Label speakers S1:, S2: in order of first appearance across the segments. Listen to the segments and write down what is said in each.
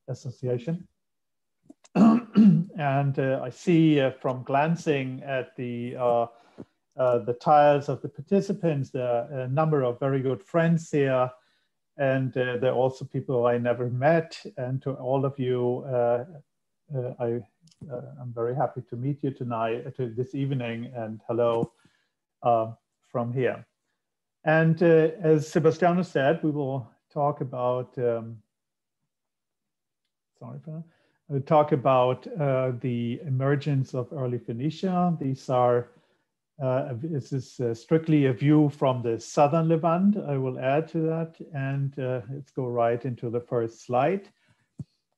S1: Association. And I see from glancing at the tiles of the participants, there are a number of very good friends here. And there are also people I never met. And to all of you, I'm very happy to meet you tonight, this evening, and hello from here. And as Sebastiano said, we will talk about, we'll talk about the emergence of early Phoenicia. These are, this is strictly a view from the southern Levant. I will add to that, and let's go right into the first slide.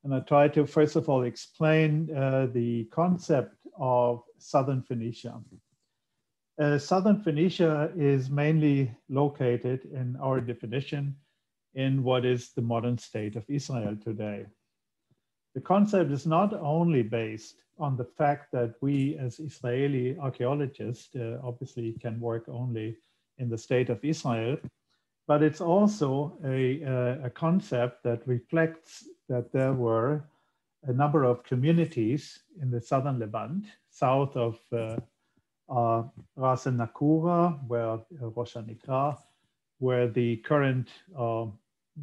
S1: And I try to, first of all, explain the concept of southern Phoenicia. Southern Phoenicia is mainly located in our definition in what is the modern state of Israel today. The concept is not only based on the fact that we as Israeli archaeologists obviously can work only in the state of Israel, but it's also a concept that reflects that there were a number of communities in the southern Levant, south of Ras el Nakura, where Rosh Hanikra, where the current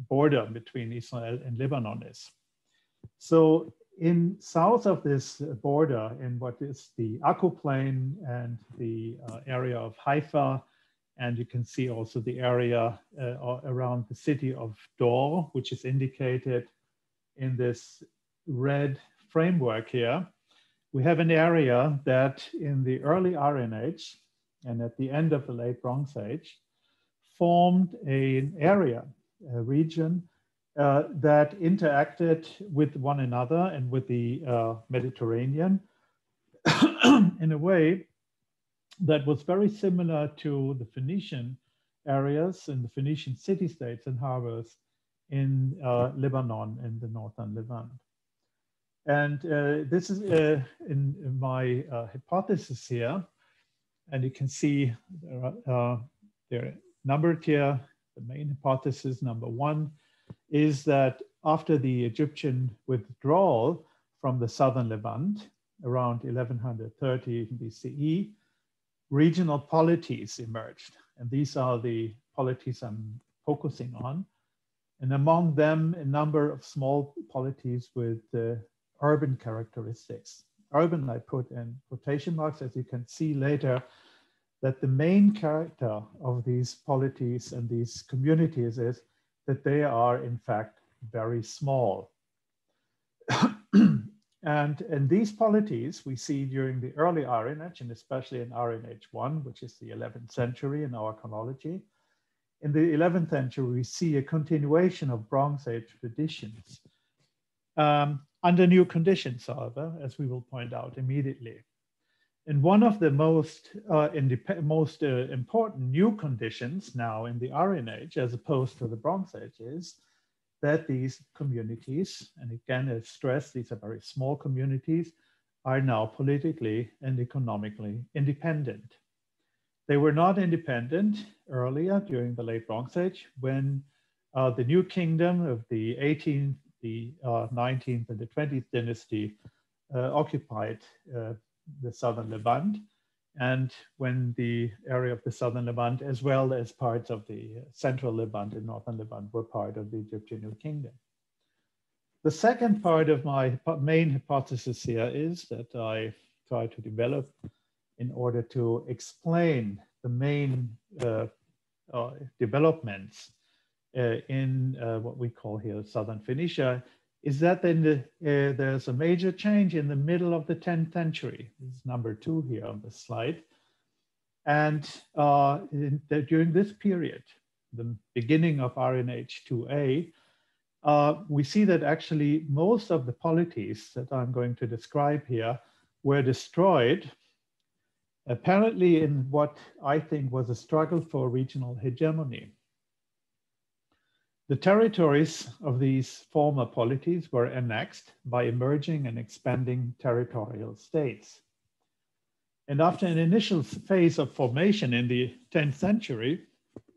S1: border between Israel and Lebanon is. So in south of this border, in what is the Akko Plain and the area of Haifa, and you can see also the area around the city of Dor, which is indicated in this red framework here. We have an area that in the early Iron Age and at the end of the late Bronze Age formed an area, a region that interacted with one another and with the Mediterranean in a way that was very similar to the Phoenician areas and the Phoenician city-states and harbors in Lebanon and the northern Levant. And this is in my hypothesis here. And you can see they're numbered here. The main hypothesis, number one, is that after the Egyptian withdrawal from the southern Levant around 1130 BCE, regional polities emerged. And these are the polities I'm focusing on. And among them, a number of small polities with urban characteristics. Urban, I put in quotation marks, as you can see later, that the main character of these polities and these communities is that they are, in fact, very small. And in these polities, we see during the early Iron Age, and especially in Iron Age 1, which is the 11th century in our chronology. In the 11th century, we see a continuation of Bronze Age traditions under new conditions, however, as we will point out immediately. And one of the most important new conditions now in the Iron Age, as opposed to the Bronze Age, is that these communities, and again, I stress, these are very small communities, are now politically and economically independent. They were not independent earlier during the late Bronze Age when the new kingdom of the 18th, the 19th, and the 20th dynasty occupied the southern Levant, and when the area of the southern Levant, as well as parts of the central Levant and northern Levant, were part of the Egyptian New Kingdom. The second part of my main hypothesis here is that I try to develop in order to explain the main developments in what we call here southern Phoenicia, is that then there's a major change in the middle of the 10th century. This is number 2 here on the slide. And during this period, the beginning of Iron Age 2A, we see that actually most of the polities that I'm going to describe here were destroyed, apparently in what I think was a struggle for regional hegemony. The territories of these former polities were annexed by emerging and expanding territorial states. And after an initial phase of formation in the 10th century,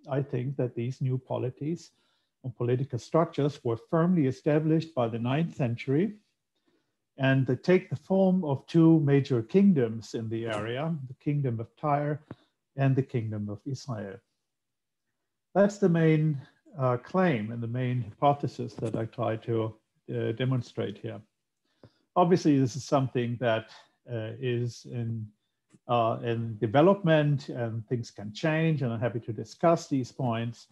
S1: I think that these new polities on political structures were firmly established by the 9th century. And they take the form of two major kingdoms in the area, the Kingdom of Tyre and the Kingdom of Israel. That's the main claim and the main hypothesis that I try to demonstrate here. Obviously, this is something that is in development, and things can change, and I'm happy to discuss these points.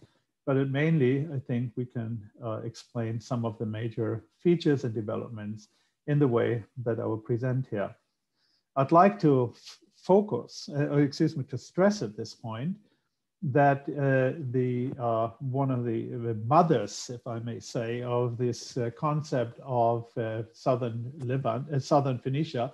S1: But mainly, I think we can explain some of the major features and developments in the way that I will present here. I'd like to focus, to stress at this point that one of the mothers, if I may say, of this concept of southern Levant, southern Phoenicia,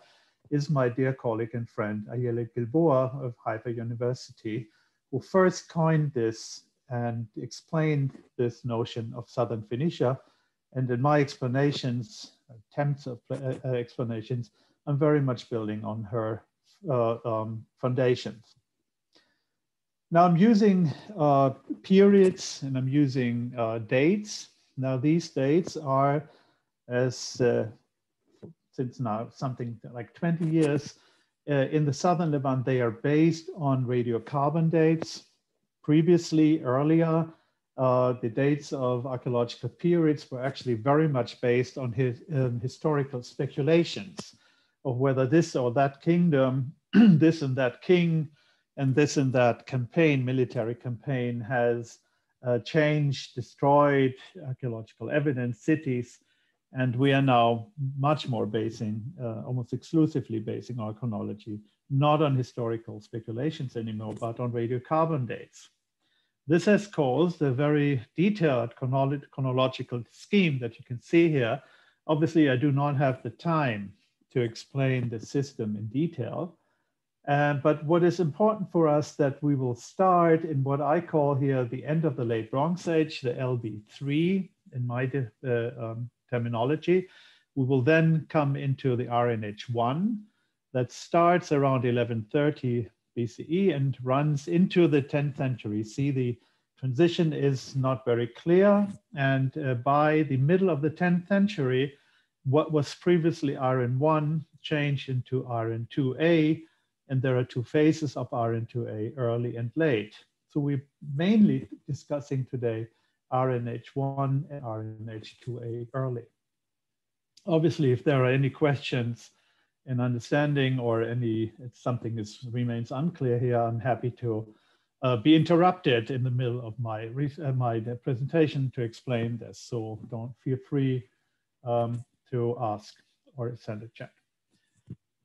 S1: is my dear colleague and friend Ayele Gilboa of Haifa University, who first coined this and explained this notion of southern Phoenicia. And in my explanations, attempts of explanations, I'm very much building on her foundations. Now I'm using periods and I'm using dates. Now these dates are, since now something like 20 years, in the southern Levant, they are based on radiocarbon dates. Previously, earlier, the dates of archaeological periods were actually very much based on historical speculations of whether this or that kingdom, this and that king, and this and that campaign, military campaign, has changed, destroyed archaeological evidence, cities, and we are now much more basing, almost exclusively basing our chronology, not on historical speculations anymore, but on radiocarbon dates. This has caused a very detailed chronological scheme that you can see here. Obviously, I do not have the time to explain the system in detail. But what is important for us that we will start in what I call here the end of the late Bronze Age, the LB3 in my terminology. We will then come into the RNH1 that starts around 1130 BCE and runs into the 10th century. See, the transition is not very clear. And by the middle of the 10th century, what was previously RN1 changed into RN2A. And there are two phases of RN2A, early and late. So we're mainly discussing today RNH1 and RNH2A early. Obviously, if there are any questions in understanding or if something remains unclear here, I'm happy to be interrupted in the middle of my presentation to explain this. So don't feel free to ask or send a chat.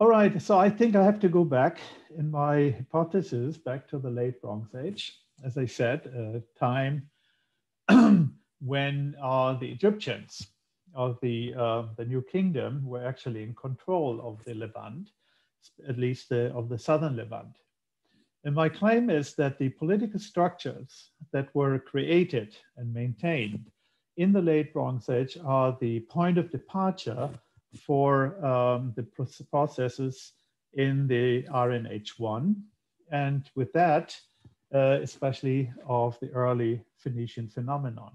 S1: All right, so I think I have to go back in my hypothesis back to the late Bronze Age. As I said, time when the Egyptians of the New Kingdom were actually in control of the Levant, at least of the southern Levant. And my claim is that the political structures that were created and maintained in the late Bronze Age are the point of departure for the processes in the RNH1. And with that, especially of the early Phoenician phenomenon.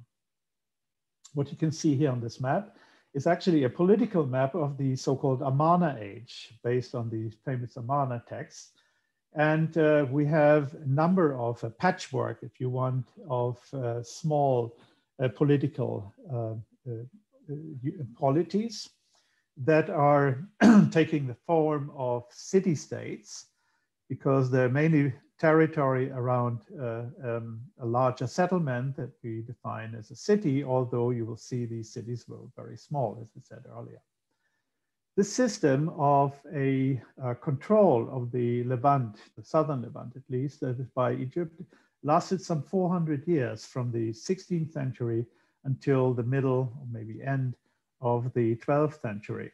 S1: What you can see here on this map is actually a political map of the so-called Amarna age, based on the famous Amarna texts. And we have a number of patchwork, if you want, of small political polities that are taking the form of city-states, because they're mainly territory around a larger settlement that we define as a city, although you will see these cities were very small, as I said earlier. This system of a control of the Levant, the southern Levant at least, that is by Egypt, lasted some 400 years from the 16th century until the middle or maybe end of the 12th century.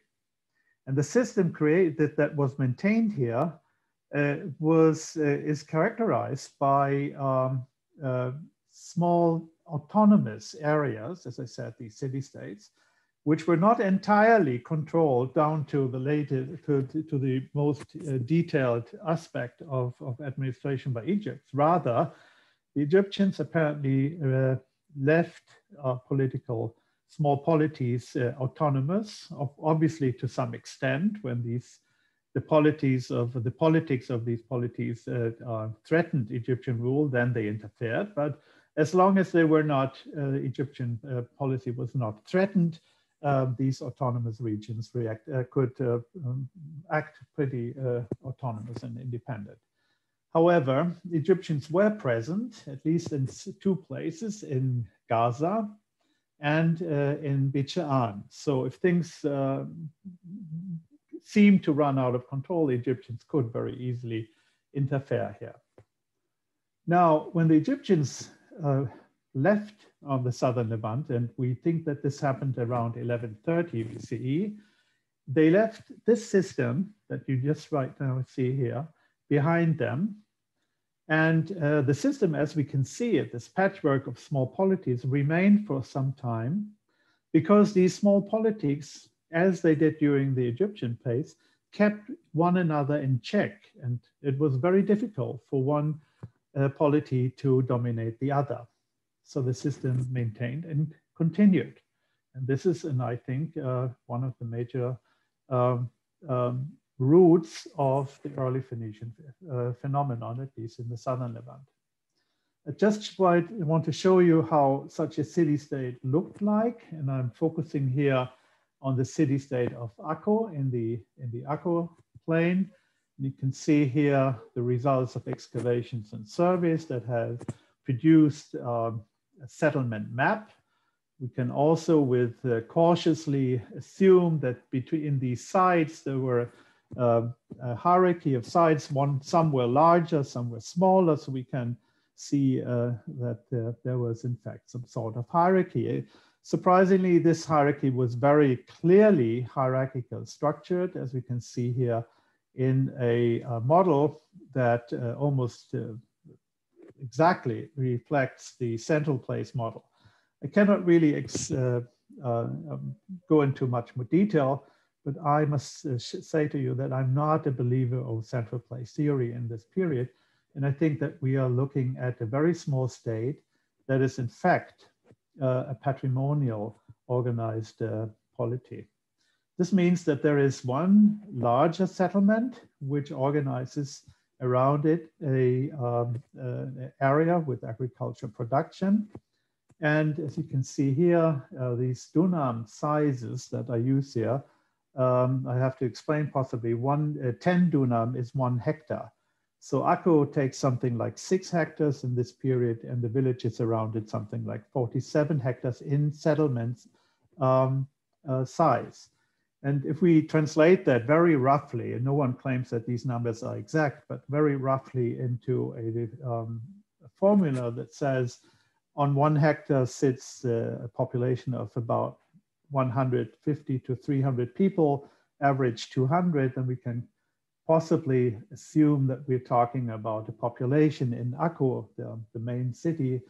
S1: And the system created that was maintained here is characterized by small autonomous areas, as I said, these city-states, which were not entirely controlled down to the to the most detailed aspect of administration by Egypt. Rather, the Egyptians apparently left political small polities autonomous, obviously to some extent when the politics of these polities threatened Egyptian rule, then they interfered. But as long as they were not, Egyptian policy was not threatened, these autonomous regions could act pretty autonomous and independent. However, Egyptians were present, at least in two places, in Gaza and in Beit She'an. So if things seemed to run out of control, the Egyptians could very easily interfere here. Now, when the Egyptians left on the southern Levant, and we think that this happened around 1130 BCE, they left this system that you just right now see here behind them. And the system, as we can see it, this patchwork of small polities remained for some time because these small polities, as they did during the Egyptian phase, kept one another in check. And it was very difficult for one polity to dominate the other. So the system maintained and continued. And this is, and I think, one of the major roots of the early Phoenician phenomenon, at least in the southern Levant. I just want to show you how such a city-state looked like, and I'm focusing here on the city-state of Akko in the Akko plain. You can see here the results of excavations and surveys that have produced a settlement map. We can also, cautiously assume that between these sites there were a hierarchy of sites. Some were larger, some were smaller, so we can see that there was in fact some sort of hierarchy. Surprisingly, this hierarchy was very clearly hierarchical structured, as we can see here in a model that almost exactly reflects the central place model. I cannot really go into much more detail, but I must say to you that I'm not a believer of central place theory in this period. And I think that we are looking at a very small state that is in fact a patrimonial organized polity. This means that there is one larger settlement which organizes around it an area with agricultural production. And as you can see here, these dunam sizes that I use here, I have to explain possibly 10 dunam is 1 hectare. So Akko takes something like 6 hectares in this period, and the villages around it something like 47 hectares in settlements size. And if we translate that very roughly, and no one claims that these numbers are exact, but very roughly into a formula that says on 1 hectare sits a population of about 150 to 300 people, average 200, and we can possibly assume that we're talking about a population in Akko, the main city,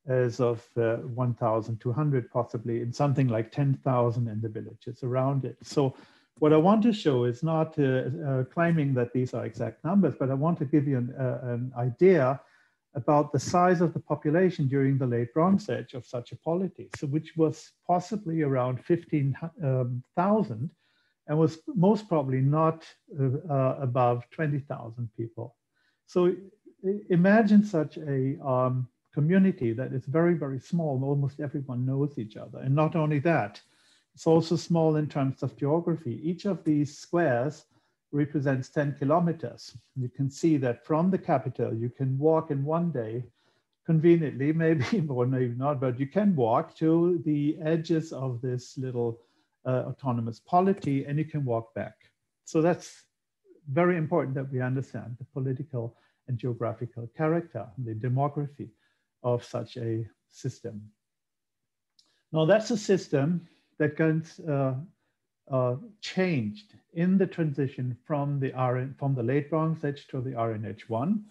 S1: as of 1,200, possibly, in something like 10,000 in the villages around it. So what I want to show is not claiming that these are exact numbers, but I want to give you an idea about the size of the population during the late Bronze Age of such a polity, so which was possibly around 15,000 and was most probably not above 20,000 people. So imagine such a community that is very, very small. Almost everyone knows each other. And not only that, it's also small in terms of geography. Each of these squares represents 10 kilometers. You can see that from the capital, you can walk in one day, conveniently, maybe, or maybe not, but you can walk to the edges of this little autonomous polity, and you can walk back. So that's very important that we understand the political and geographical character, the demography of such a system. Now that's a system that gets changed in the transition from the late Bronze Age to the Iron Age 1.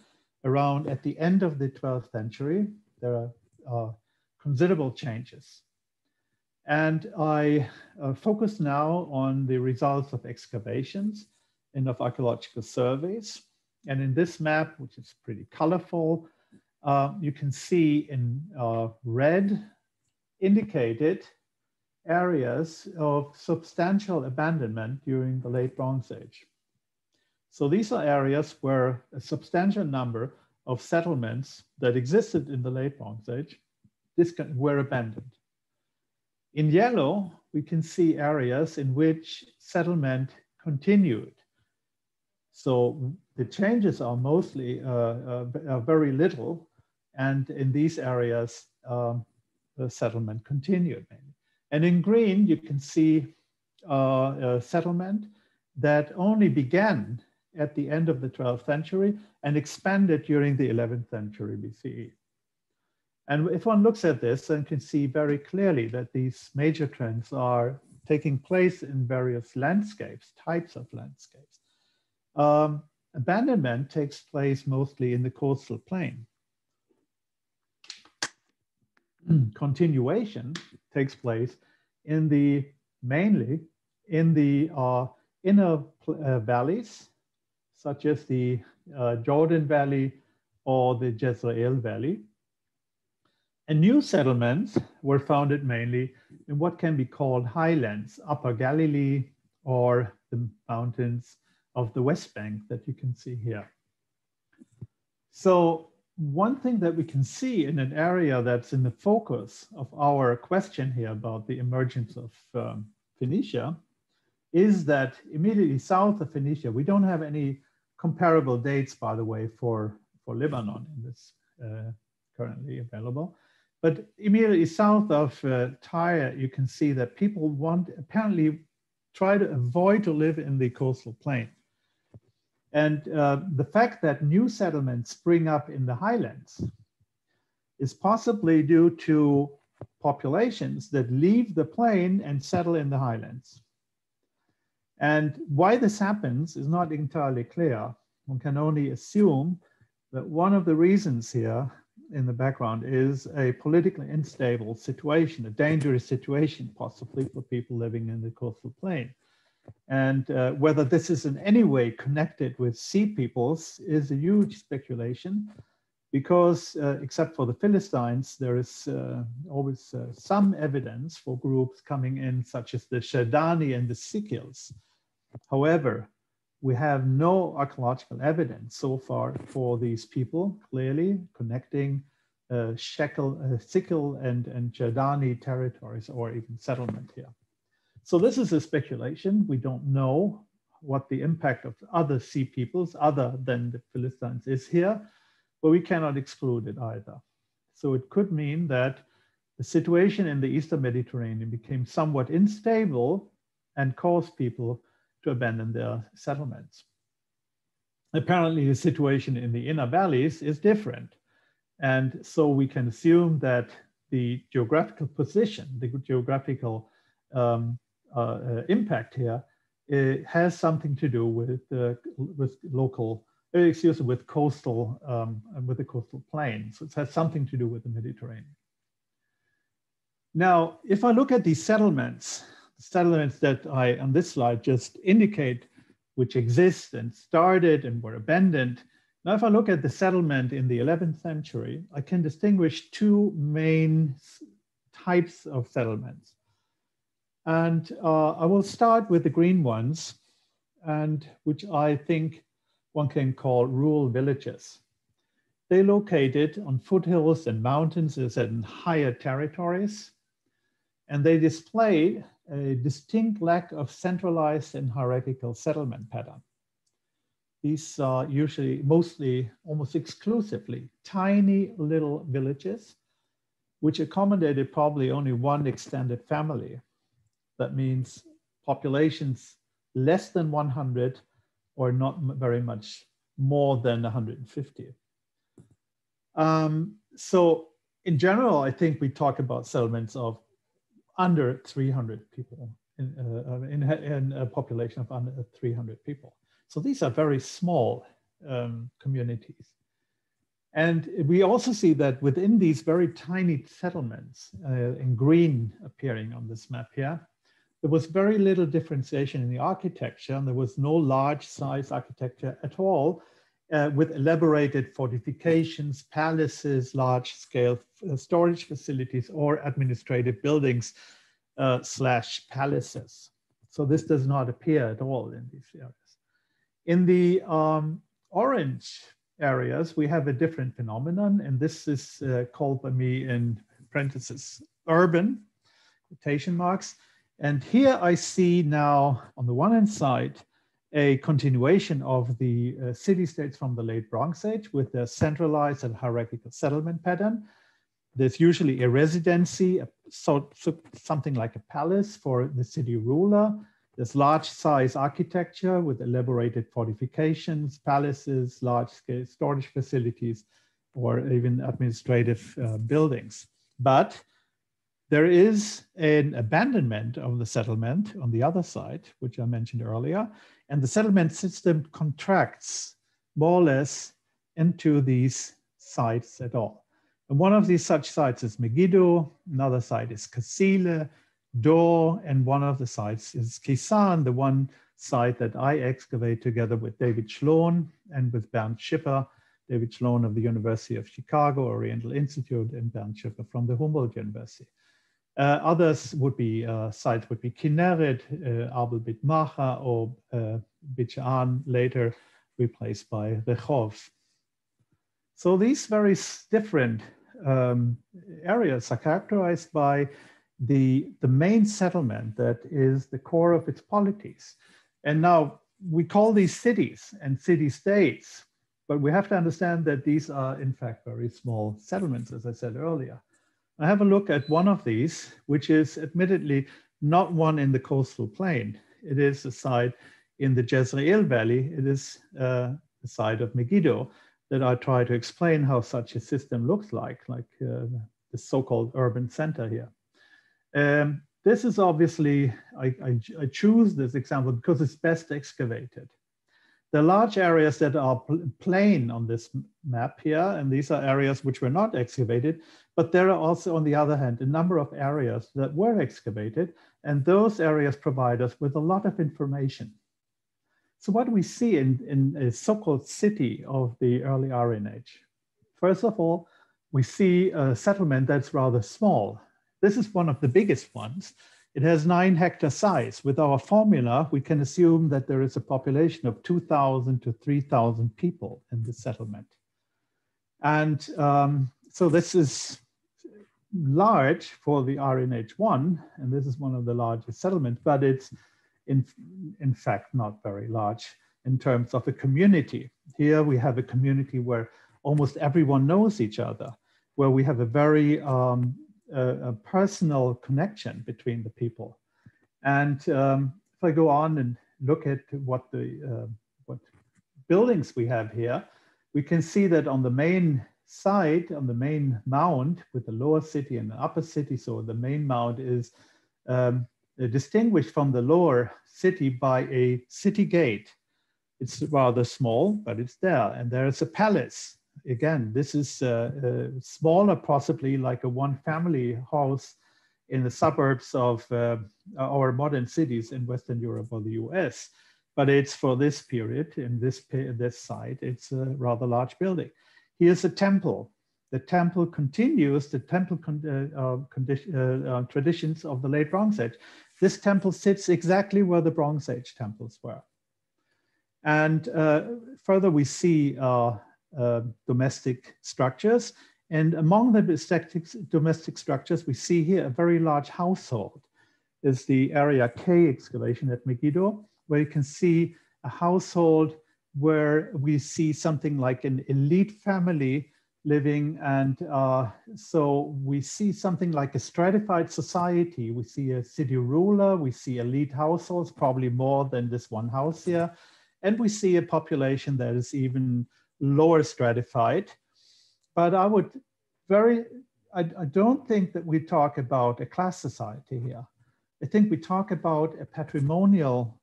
S1: Around at the end of the 12th century, there are considerable changes. And I focus now on the results of excavations and of archaeological surveys. And in this map, which is pretty colorful, you can see in red indicated areas of substantial abandonment during the late Bronze Age. So these are areas where a substantial number of settlements that existed in the late Bronze Age were abandoned. In yellow, we can see areas in which settlement continued. So the changes are mostly very little, and in these areas, the settlement continued. And in green, you can see a settlement that only began at the end of the 12th century and expanded during the 11th century BCE. And if one looks at this, one can see very clearly that these major trends are taking place in various landscapes, types of landscapes. Abandonment takes place mostly in the coastal plain. Continuation takes place in mainly in the inner valleys, such as the Jordan Valley or the Jezreel Valley. And new settlements were founded mainly in what can be called highlands, Upper Galilee, or the mountains of the West Bank that you can see here. So one thing that we can see in an area that's in the focus of our question here about the emergence of Phoenicia is that immediately south of Phoenicia, we don't have any comparable dates, by the way, for Lebanon in this currently available. But immediately south of Tyre, you can see that people apparently try to avoid to live in the coastal plain. And the fact that new settlements spring up in the highlands is possibly due to populations that leave the plain and settle in the highlands. And why this happens is not entirely clear. One can only assume that one of the reasons here in the background is a politically unstable situation, a dangerous situation, possibly for people living in the coastal plain. And whether this is in any way connected with sea peoples is a huge speculation, because except for the Philistines, there is always some evidence for groups coming in, such as the Shadani and the Sikils. However, we have no archaeological evidence so far for these people clearly connecting Sikil and Shadani territories or even settlement here. So this is a speculation. We don't know what the impact of other sea peoples other than the Philistines is here, but we cannot exclude it either. So it could mean that the situation in the Eastern Mediterranean became somewhat unstable and caused people to abandon their settlements. Apparently, the situation in the inner valleys is different. And so we can assume that the geographical position, the geographical impact here, it has something to do with coastal, with the coastal plain. So it has something to do with the Mediterranean. Now, if I look at these settlements that I, on this slide, just indicate, which exist and started and were abandoned. Now, if I look at the settlement in the 11th century, I can distinguish two main types of settlements. And I will start with the green ones, and which I think one can call rural villages. They located on foothills and mountains, as in higher territories, and they display a distinct lack of centralized and hierarchical settlement pattern. These are usually, mostly, almost exclusively, tiny little villages, which accommodated probably only one extended family. That means populations less than 100 or not very much more than 150. So in general, I think we talk about settlements of under 300 people in a population of under 300 people. So these are very small communities. And we also see that within these very tiny settlements, in green appearing on this map here, there was very little differentiation in the architecture, and there was no large size architecture at all. with elaborated fortifications, palaces, large-scale storage facilities, or administrative buildings slash palaces. So this does not appear at all in these areas. In the orange areas, we have a different phenomenon, and this is called by me in parentheses urban, quotation marks. And here I see now, on the one hand side, a continuation of the city-states from the late Bronze Age with their centralized and hierarchical settlement pattern. There's usually a residency, something like a palace for the city ruler. There's large-size architecture with elaborated fortifications, palaces, large-scale storage facilities, or even administrative buildings. But there is an abandonment of the settlement on the other side, which I mentioned earlier, and the settlement system contracts more or less into these sites at all. And one of these such sites is Megiddo, another site is Kasile, Dor, and one of the sites is Kisan, the one site that I excavate together with David Schlon and with Bernd Schipper, David Schlon of the University of Chicago, Oriental Institute, and Bernd Schipper from the Humboldt University. Others would be, sites would be Kinneret, Abel Beit Macha, or Beit She'an, later replaced by Rehov. So these very different areas are characterized by the main settlement that is the core of its polities. And now we call these cities and city-states, but we have to understand that these are in fact very small settlements, as I said earlier. I have a look at one of these, which is admittedly not one in the coastal plain. It is a site in the Jezreel Valley. It is the site of Megiddo that I try to explain how such a system looks like the so-called urban center here. This is obviously, I choose this example because it's best excavated. There are large areas that are plain on this map here, and these are areas which were not excavated, but there are also, on the other hand, a number of areas that were excavated, and those areas provide us with a lot of information. So what do we see in a so-called city of the early Iron Age? First of all, we see a settlement that's rather small. This is one of the biggest ones. It has 9 hectare size. With our formula, we can assume that there is a population of 2,000 to 3,000 people in the settlement. And so this is large for the Iron Age 1, and this is one of the largest settlements, but it's in fact not very large in terms of a community. Here we have a community where almost everyone knows each other, where we have a very a personal connection between the people. And if I go on and look at what buildings we have here, we can see that on the main side, on the main mound with the lower city and the upper city, so the main mound is distinguished from the lower city by a city gate. It's rather small, but it's there. And there is a palace. Again, this is smaller, possibly like a one-family house in the suburbs of our modern cities in Western Europe or the US. But it's for this period, in this site, it's a rather large building. Here's a temple. The temple continues the temple traditions of the late Bronze Age. This temple sits exactly where the Bronze Age temples were. And further, we see domestic structures. And among the domestic structures, we see here a very large household. Is the area K excavation at Megiddo, where you can see a household where we see something like an elite family living. And so we see something like a stratified society. We see a city ruler, we see elite households, probably more than this one house here. And we see a population that is even lower stratified. But I don't think that we talk about a class society here. I think we talk about a patrimonial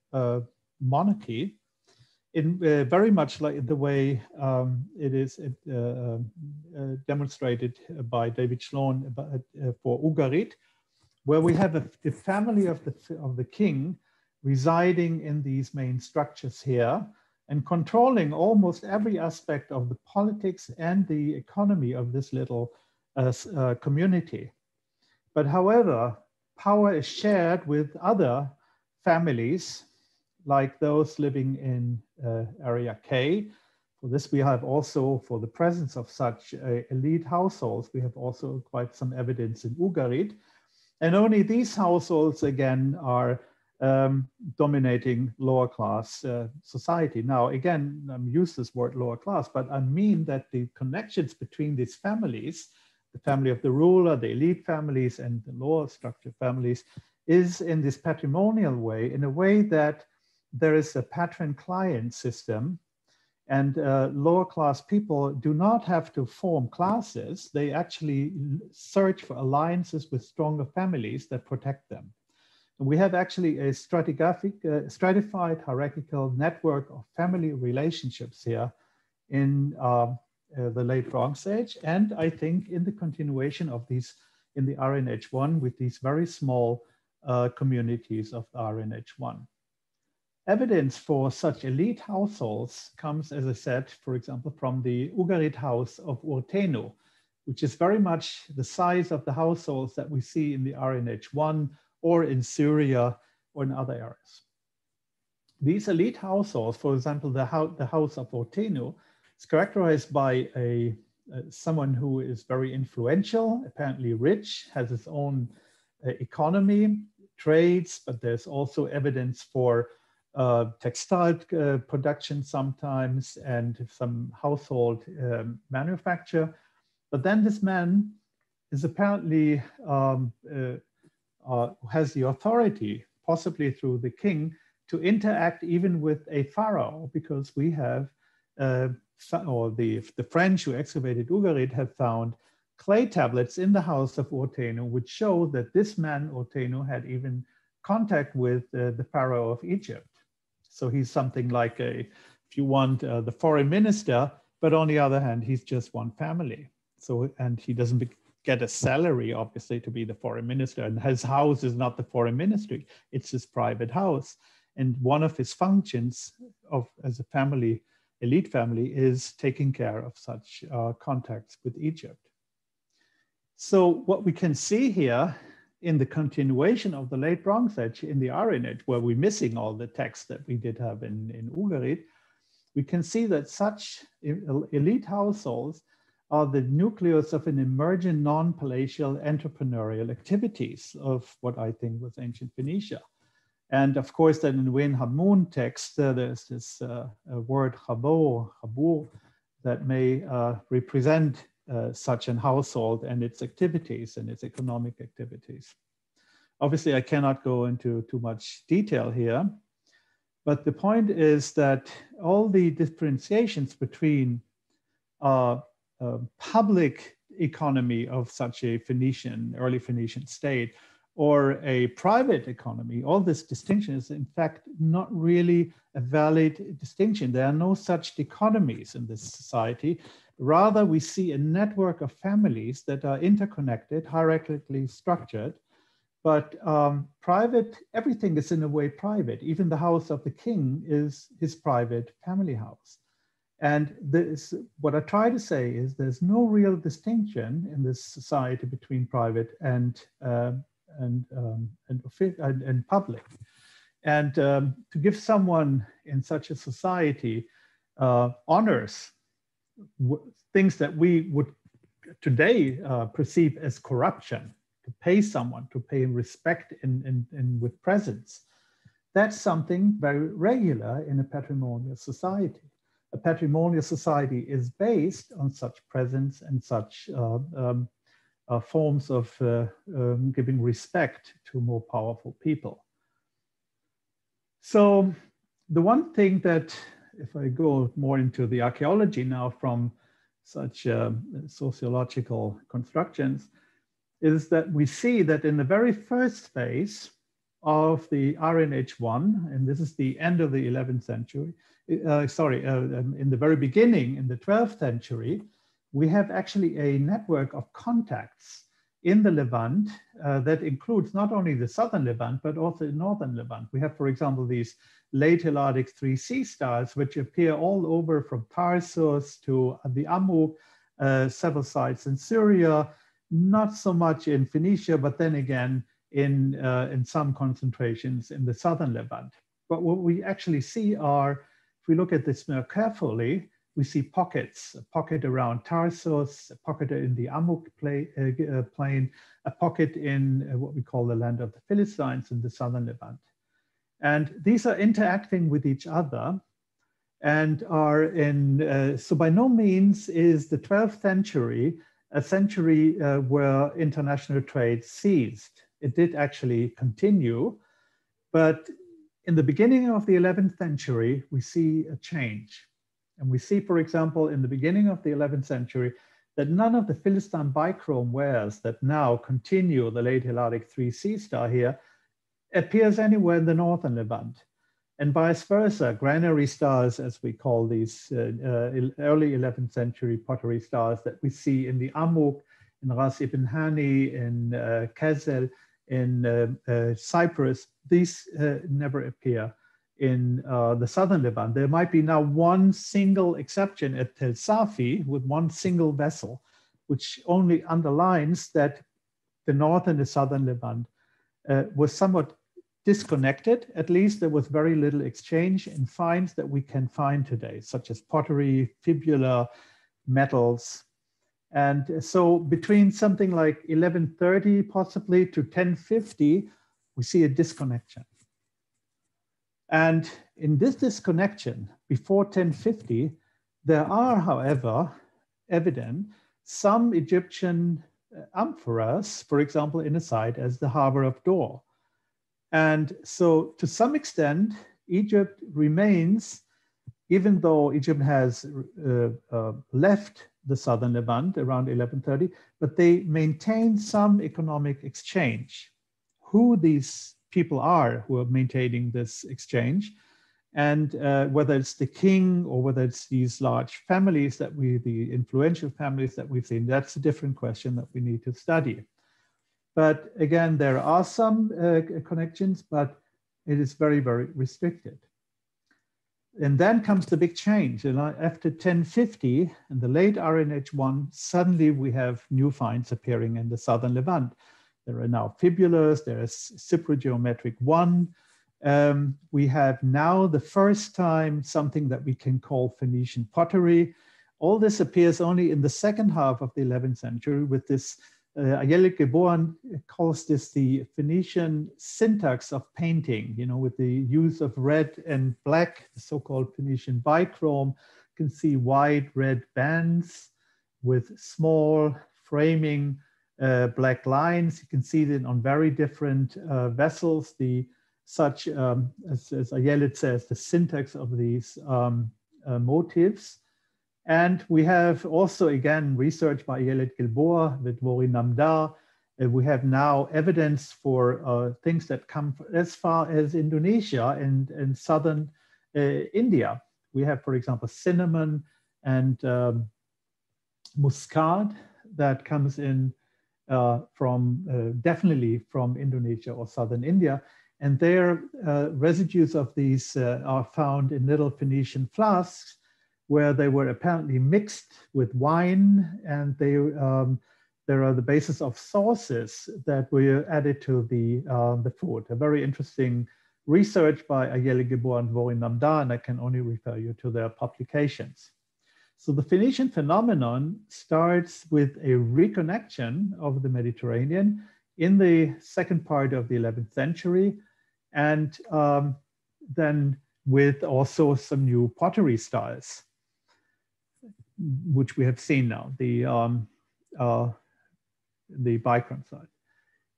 S1: monarchy in very much like the way it is demonstrated by David Schlon for Ugarit, where we have the family of the king residing in these main structures here. and controlling almost every aspect of the politics and the economy of this little community. But however, power is shared with other families, like those living in Area K. For this, we have also, for the presence of such elite households, we have also quite some evidence in Ugarit. And only these households, again, are dominating lower class society. Now, again, I use this word lower class, but I mean that the connections between these families, the family of the ruler, the elite families, and the lower structured families, is in this patrimonial way, in a way that there is a patron-client system, and lower class people do not have to form classes. They actually search for alliances with stronger families that protect them. And we have actually a stratified hierarchical network of family relationships here in the late Bronze Age, and I think in the continuation of these in the RNH1 with these very small communities of RNH1. Evidence for such elite households comes, as I said, for example, from the Ugarit house of Urtenu, which is very much the size of the households that we see in the RNH1 or in Syria or in other areas. These elite households, for example, the house of Urtenu, is characterized by someone who is very influential, apparently rich, has his own economy, trades, but there's also evidence for textile production sometimes and some household manufacture. But then this man is apparently has the authority, possibly through the king, to interact even with a pharaoh, because we have, or the French who excavated Ugarit have found clay tablets in the house of Urtenu, which show that this man, Urtenu, had even contact with the pharaoh of Egypt. So he's something like if you want, the foreign minister, but on the other hand, he's just one family. So, and he doesn't get a salary, obviously, to be the foreign minister. And his house is not the foreign ministry, it's his private house. And one of his functions as a family, elite family, is taking care of such contacts with Egypt. So what we can see here in the continuation of the late Bronze Age in the RNH, where we're missing all the text that we did have in Ugarit, we can see that such elite households are the nucleus of an emergent non-palatial entrepreneurial activities of what I think was ancient Phoenicia. And of course, then in Wen Hamun text, there's this word chabur, that may represent such an household and its activities and its economic activities. Obviously, I cannot go into too much detail here, but the point is that all the differentiations between public economy of such a early Phoenician state or a private economy, all this distinction is in fact not really a valid distinction. There are no such dichotomies in this society. Rather, we see a network of families that are interconnected, hierarchically structured, but private, everything is in a way private. Even the house of the king is his private family house. And this, what I try to say is there's no real distinction in this society between private and public. And to give someone in such a society honors, things that we would today perceive as corruption, to pay someone, to pay respect and with presents, that's something very regular in a patrimonial society. A patrimonial society is based on such presence and such forms of giving respect to more powerful people. So the one thing that, if I go more into the archaeology now from such sociological constructions, is that we see that in the very first phase of the RNH1, and this is the end of the 11th century, in the very beginning, in the 12th century, we have actually a network of contacts in the Levant that includes not only the southern Levant, but also the northern Levant. We have, for example, these late Helladic 3C stars, which appear all over from Tarsus to the Amuk, several sites in Syria, not so much in Phoenicia, but then again in some concentrations in the southern Levant. But what we actually see are, if we look at this more carefully, we see pockets, a pocket around Tarsus, a pocket in the Amuk plain, a pocket in what we call the land of the Philistines in the southern Levant. And these are interacting with each other and are in, so by no means is the 12th century a century where international trade ceased. It did actually continue, but in the beginning of the 11th century, we see a change. And we see, for example, in the beginning of the 11th century, that none of the Philistine bichrome wares that now continue the late Helladic 3C star here appears anywhere in the northern Levant. And vice versa, granary stars, as we call these early 11th century pottery stars that we see in the Amuk, in Ras ibn Hani, in Kazel, in Cyprus, these never appear in the southern Levant. There might be now one single exception at Tel Safi with one single vessel, which only underlines that the northern and the southern Levant was somewhat disconnected. At least there was very little exchange in finds that we can find today, such as pottery, fibula, metals. And so between something like 1130 possibly to 1050, we see a disconnection. And in this disconnection, before 1050, there are, however, evident some Egyptian amphoras, for example, in a site as the harbor of Dor. And so to some extent, Egypt remains, even though Egypt has left the southern Levant around 1130, but they maintain some economic exchange. Who these people are who are maintaining this exchange, and whether it's the king or whether it's these large families that the influential families that we've seen, that's a different question that we need to study. But again, there are some connections, but it is very, very restricted. And then comes the big change. And after 1050, in the late RNH1, suddenly we have new finds appearing in the southern Levant. There are now fibulas, there is cyprogeometric 1. We have now the first time something that we can call Phoenician pottery. All this appears only in the second half of the 11th century with this, Ayelet Geboren calls this the Phoenician syntax of painting, you know, with the use of red and black, the so-called Phoenician bichrome. You can see wide red bands with small framing black lines. You can see that on very different vessels, such as Ayelet says, the syntax of these motifs. And we have also, again, research by Ayelet Gilboa with Vori Namdar. We have now evidence for things that come as far as Indonesia and southern India. We have, for example, cinnamon and muscard that comes in definitely from Indonesia or southern India. And their residues of these are found in little Phoenician flasks where they were apparently mixed with wine, and there are the basis of sauces that were added to the food. A very interesting research by Ayelet Geboa and Vori Namdar, and I can only refer you to their publications. So the Phoenician phenomenon starts with a reconnection of the Mediterranean in the second part of the 11th century, and then with also some new pottery styles, which we have seen now, the bichrome side.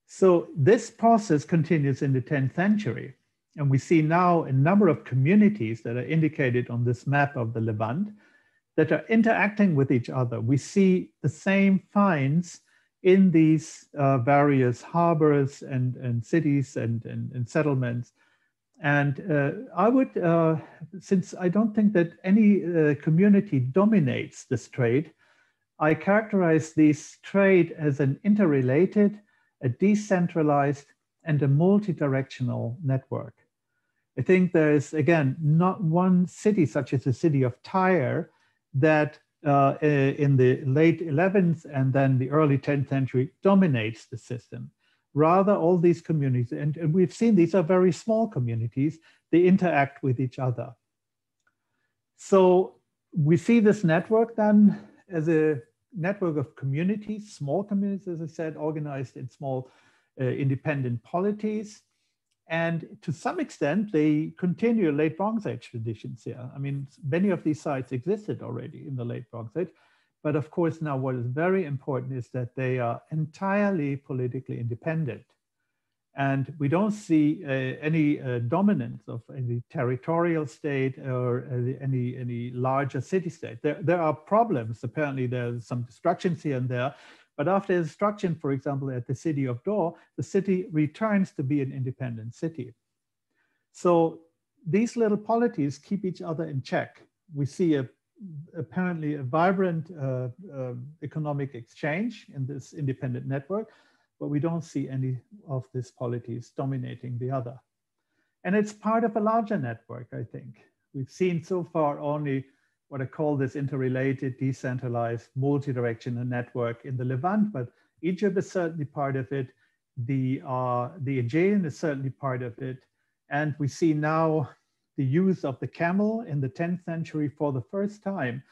S1: So this process continues in the 10th century. And we see now a number of communities that are indicated on this map of the Levant that are interacting with each other. We see the same finds in these various harbors and cities and settlements. And I would, since I don't think that any community dominates this trade, I characterize this trade as an interrelated, a decentralized, and a multi-directional network. I think there is, again, not one city, such as the city of Tyre, that in the late 11th and then the early 10th century dominates the system. Rather, all these communities, and we've seen these are very small communities, they interact with each other. So we see this network then as a network of communities, small communities, as I said, organized in small independent polities. And to some extent, they continue late Bronze Age traditions here. I mean, many of these sites existed already in the late Bronze Age. But of course, now what is very important is that they are entirely politically independent. And we don't see any dominance of any territorial state or any larger city state. There are problems. Apparently, there's some destructions here and there. But after destruction, for example, at the city of Dor, the city returns to be an independent city. So these little polities keep each other in check. We see apparently a vibrant economic exchange in this independent network, but we don't see any of these polities dominating the other. And it's part of a larger network, I think. We've seen so far only what I call this interrelated, decentralized, multi-directional network in the Levant, but Egypt is certainly part of it. The Aegean is certainly part of it. And we see now the use of the camel in the 10th century for the first time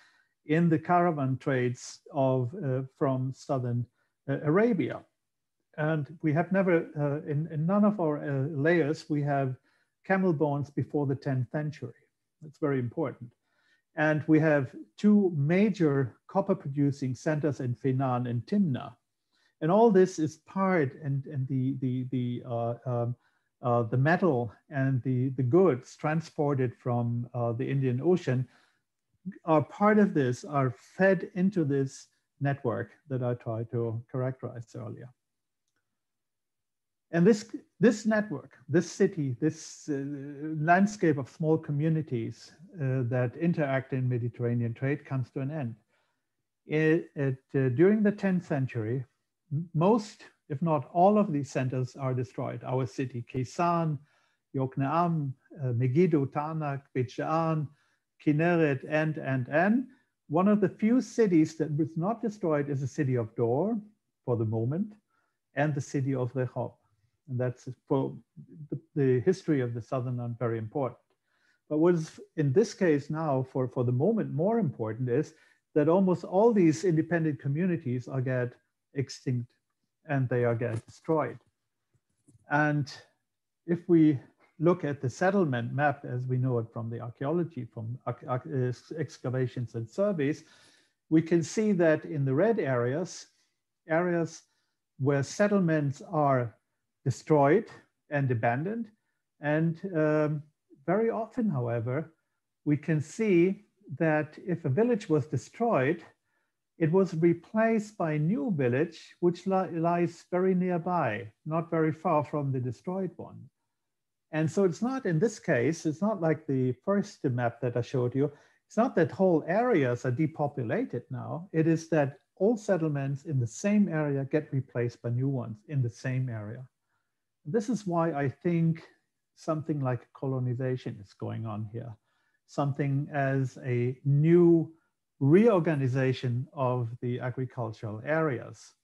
S1: in the caravan trades from southern Arabia. And we have never, in none of our layers, we have camel bones before the 10th century. That's very important. And we have two major copper producing centers in Fenan and Timna. And all this is part, and the metal and the goods transported from the Indian Ocean are part of this, are fed into this network that I tried to characterize earlier. And this network, this city, this landscape of small communities that interact in Mediterranean trade comes to an end. During the 10th century, most, if not all of these centers are destroyed. Our city, Kaysan, Yokneam, Megiddo, Tarnak, Beit She'an, Kinneret, and. One of the few cities that was not destroyed is the city of Dor, for the moment, and the city of Rehob. And that's for the history of the Southern Land very important. But what is in this case now, for the moment, more important is that almost all these independent communities are get extinct and they are get destroyed. And if we look at the settlement map as we know it from the archaeology, from excavations and surveys, we can see that in the red areas where settlements are destroyed and abandoned. And very often, however, we can see that if a village was destroyed, it was replaced by a new village, which lies very nearby, not very far from the destroyed one. And so it's not, in this case, it's not like the first map that I showed you. It's not that whole areas are depopulated now. It is that old settlements in the same area get replaced by new ones in the same area. This is why I think something like colonization is going on here. Something as a new reorganization of the agricultural areas.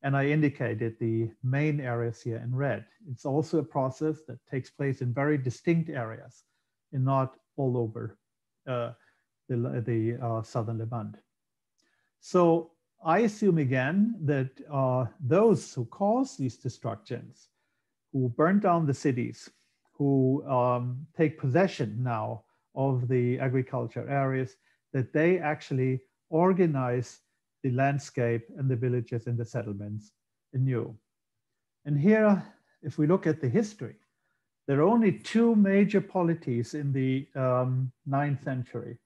S1: And I indicated the main areas here in red. It's also a process that takes place in very distinct areas and not all over the southern Levant. So I assume again that those who cause these destructions, who burn down the cities, who take possession now of the agriculture areas, that they actually organize the landscape and the villages and the settlements anew. And here, if we look at the history, there are only two major polities in the 9th century.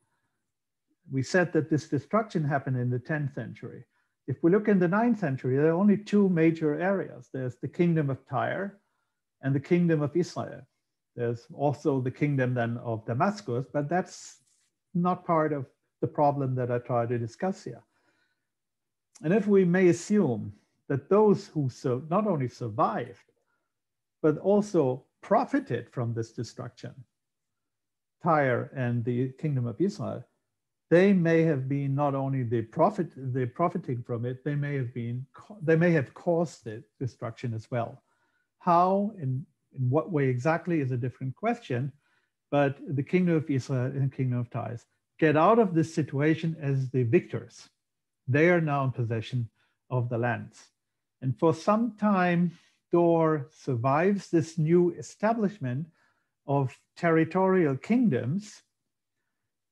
S1: We said that this destruction happened in the 10th century. If we look in the 9th century, there are only two major areas. There's the kingdom of Tyre and the kingdom of Israel. There's also the kingdom then of Damascus, but that's not part of the problem that I try to discuss here. And if we may assume that those who not only survived, but also profited from this destruction, Tyre and the Kingdom of Israel, they may have been not only the profiting from it, they may have caused the destruction as well. How, in what way exactly is a different question, but the Kingdom of Israel and the Kingdom of Tyre get out of this situation as the victors. They are now in possession of the lands. And for some time, Dor survives this new establishment of territorial kingdoms,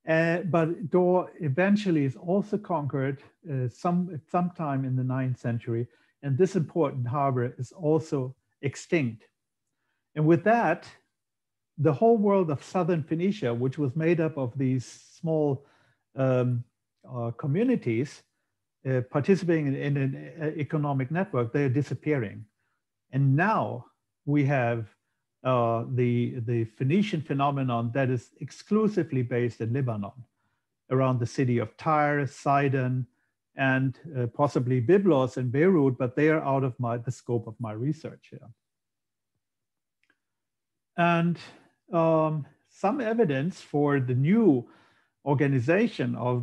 S1: but Dor eventually is also conquered sometime in the 9th century, and this important harbor is also extinct. And with that, the whole world of southern Phoenicia, which was made up of these small communities participating in an economic network, they are disappearing. And now we have the Phoenician phenomenon that is exclusively based in Lebanon, around the city of Tyre, Sidon, and possibly Byblos and Beirut, but they are out of the scope of my research here. And some evidence for the new organization of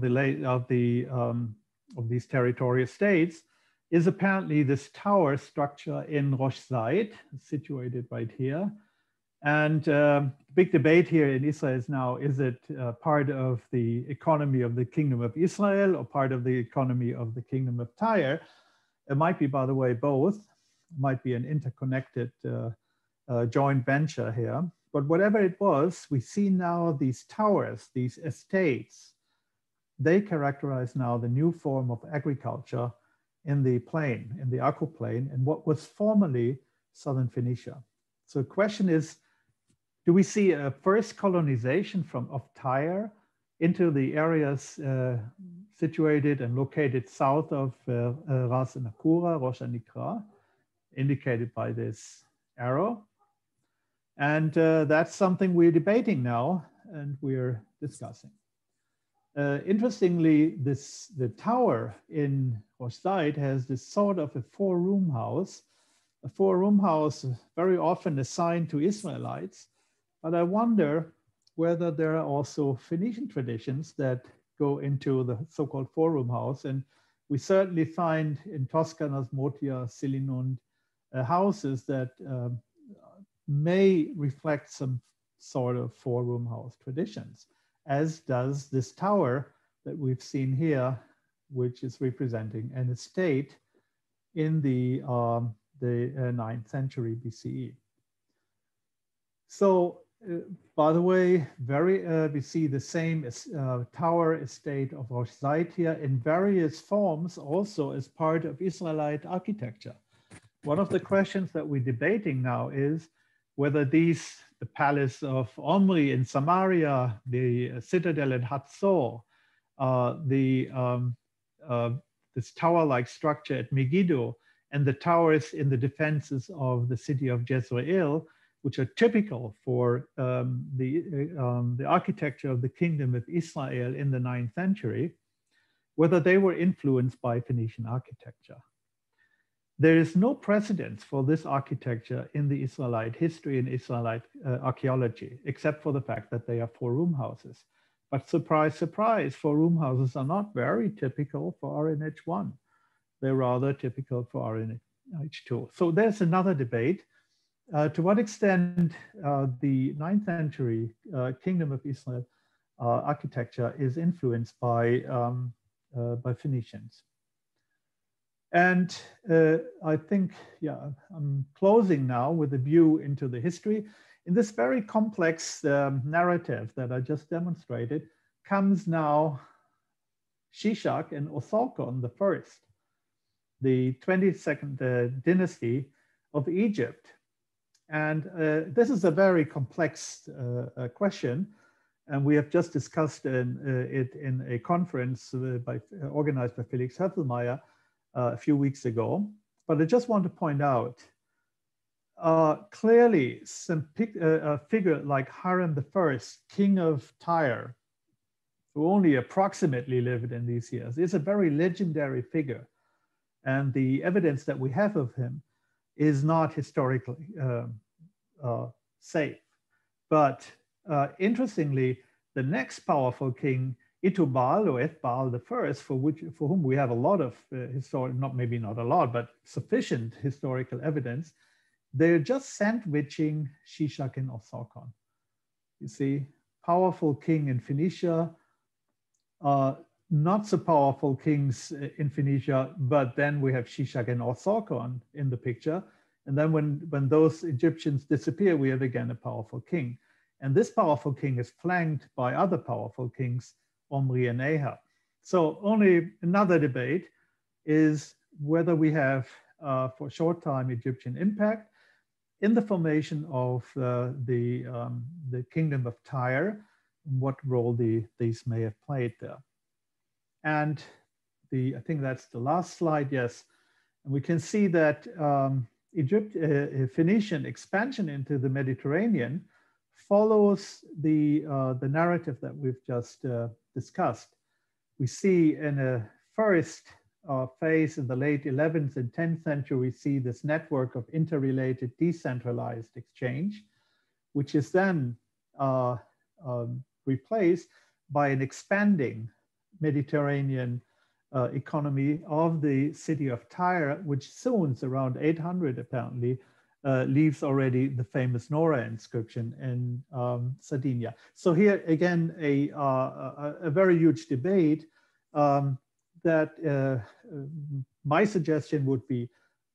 S1: these territorial states is apparently this tower structure in Rosh Zayit, situated right here. And big debate here in Israel is now, is it part of the economy of the Kingdom of Israel or part of the economy of the Kingdom of Tyre? It might be, by the way, both. It might be an interconnected joint venture here. But whatever it was, we see now these towers, these estates, they characterize now the new form of agriculture in the plain, in the Akko plain, and what was formerly southern Phoenicia. So the question is, do we see a first colonization of Tyre into the areas situated and located south of Ras Nakura, Rosh Hanikra, indicated by this arrow? And that's something we're debating now and we're discussing. Interestingly, the tower in Rosh Zayit has this sort of a four-room house very often assigned to Israelites. But I wonder whether there are also Phoenician traditions that go into the so-called four-room house. And we certainly find in Toscana's Motia, Silinund houses that may reflect some sort of four-room house traditions, as does this tower that we've seen here, which is representing an estate in the 9th century BCE. So, by the way, we see the same tower estate of Rosh Zayit here in various forms, also as part of Israelite architecture. One of the questions that we're debating now is whether the palace of Omri in Samaria, the citadel in Hatzor, this tower-like structure at Megiddo, and the towers in the defenses of the city of Jezreel, which are typical for the architecture of the Kingdom of Israel in the 9th century, whether they were influenced by Phoenician architecture. There is no precedence for this architecture in the Israelite history and Israelite archaeology, except for the fact that they are four-room houses. But surprise, surprise, four-room houses are not very typical for RNH1. They're rather typical for RNH2. So there's another debate. To what extent the 9th century Kingdom of Israel architecture is influenced by Phoenicians. And I think, I'm closing now with a view into the history. In this very complex narrative that I just demonstrated comes now Shishak and Osorkon the first, the 22nd dynasty of Egypt. And this is a very complex question. And we have just discussed it in a conference organized by Felix Höffelmeier a few weeks ago. But I just want to point out, clearly a figure like Hiram I, king of Tyre, who only approximately lived in these years, is a very legendary figure. And the evidence that we have of him is not historically safe. But interestingly, the next powerful king, Itubal or Ethbal I, for whom we have a lot of maybe not a lot, but sufficient historical evidence, they're just sandwiching Shishak and Osorkon. You see, powerful king in Phoenicia, not so powerful kings in Phoenicia, but then we have Shishak and Osorkon in the picture. And then when those Egyptians disappear, we have again a powerful king. And this powerful king is flanked by other powerful kings, Omri and Ahab. So only another debate is whether we have, for a short time, Egyptian impact in the formation of the kingdom of Tyre, what role these may have played there. And I think that's the last slide, yes. And we can see that Phoenician expansion into the Mediterranean follows the narrative that we've just discussed. We see in a first phase in the late 11th and 10th century, we see this network of interrelated decentralized exchange, which is then replaced by an expanding Mediterranean economy of the city of Tyre, which soon, around 800 apparently, leaves already the famous Nora inscription in Sardinia. So here again, a very huge debate that my suggestion would be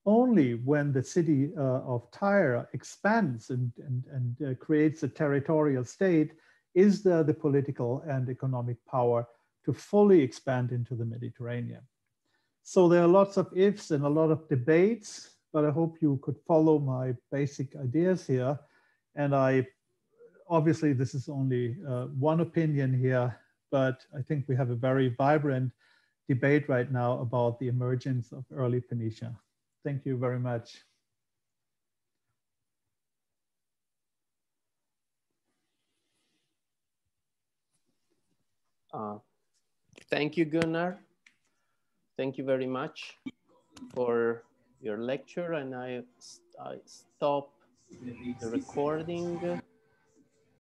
S1: only when the city of Tyre expands and creates a territorial state is there the political and economic power to fully expand into the Mediterranean. So there are lots of ifs and a lot of debates, but I hope you could follow my basic ideas here. And obviously this is only one opinion here, but I think we have a very vibrant debate right now about the emergence of early Phoenicia. Thank you very much.
S2: Thank you, Gunnar. Thank you very much for your lecture, and I stop the recording.